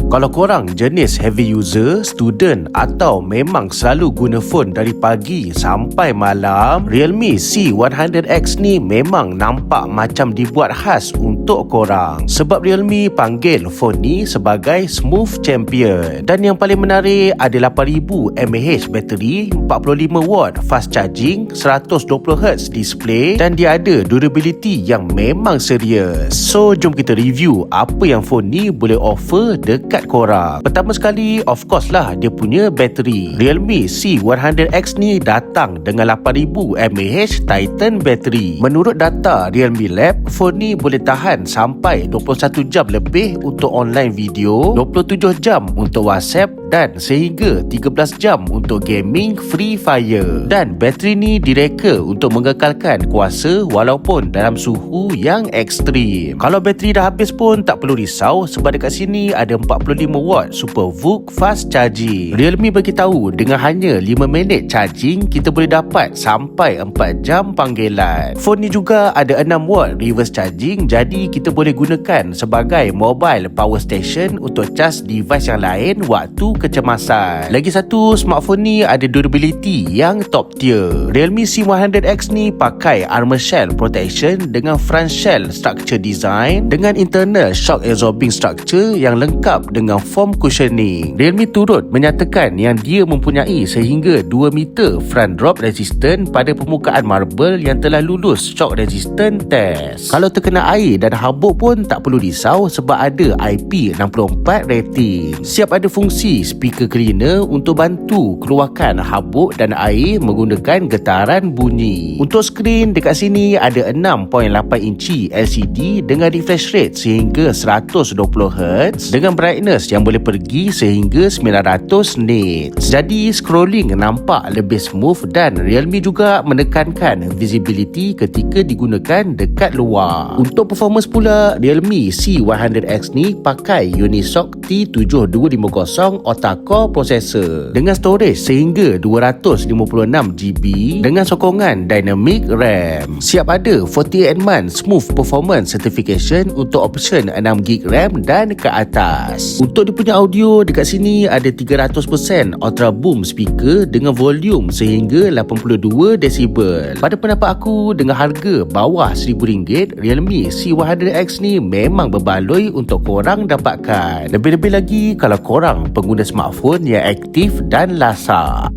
Kalau korang jenis heavy user, student atau memang selalu guna phone dari pagi sampai malam, Realme C100X ni memang nampak macam dibuat khas untuk korang. Sebab Realme panggil phone ni sebagai Smooth Champion. Dan yang paling menarik ada 8000 mAh bateri, 45W fast charging, 120Hz display dan dia ada durability yang memang serius. So jom kita review apa yang phone ni boleh offer dekat korang. Pertama sekali, of course lah, dia punya bateri. Realme C100X ni datang dengan 8000 mAh Titan bateri. Menurut data Realme Lab, phone ni boleh tahan sampai 21 jam lebih untuk online video, 27 jam untuk WhatsApp dan sehingga 13 jam untuk gaming Free Fire. Dan bateri ni direka untuk mengekalkan kuasa walaupun dalam suhu yang ekstrim. Kalau bateri dah habis pun tak perlu risau sebab dekat sini ada 45W Super VOOC fast charging. Realme bagi tahu dengan hanya 5 minit charging kita boleh dapat sampai 4 jam panggilan. Phone ni juga ada 6W reverse charging, jadi kita boleh gunakan sebagai mobile power station untuk charge device yang lain waktu kecemasan. Lagi satu, smartphone ni ada durability yang top tier. Realme C100X ni pakai armor shell protection dengan front shell structure design dengan internal shock absorbing structure yang lengkap dengan foam cushioning. Realme turut menyatakan yang dia mempunyai sehingga 2 meter front drop resistant pada permukaan marble yang telah lulus shock resistant test. Kalau terkena air dan habuk pun tak perlu risau sebab ada IP64 rating. Siap ada fungsi speaker cleaner untuk bantu keluarkan habuk dan air menggunakan getaran bunyi. Untuk skrin dekat sini ada 6.8 inci LCD dengan refresh rate sehingga 120Hz dengan brightness yang boleh pergi sehingga 900 nits. Jadi scrolling nampak lebih smooth dan Realme juga menekankan visibility ketika digunakan dekat luar. Untuk performance pula, Realme C100X ni pakai Unisoc T7250 octa-core processor dengan storage sehingga 256GB dengan sokongan dynamic RAM. Siap ada 48 month smooth performance certification untuk option 6GB RAM dan ke atas. Untuk dia punya audio, dekat sini ada 300% ultra boom speaker dengan volume sehingga 82 desibel. Pada pendapat aku, dengan harga bawah RM1000, Realme C100X ni memang berbaloi untuk korang dapatkan. Lebih-lebih lagi kalau korang pengguna smartphone yang aktif dan lasak.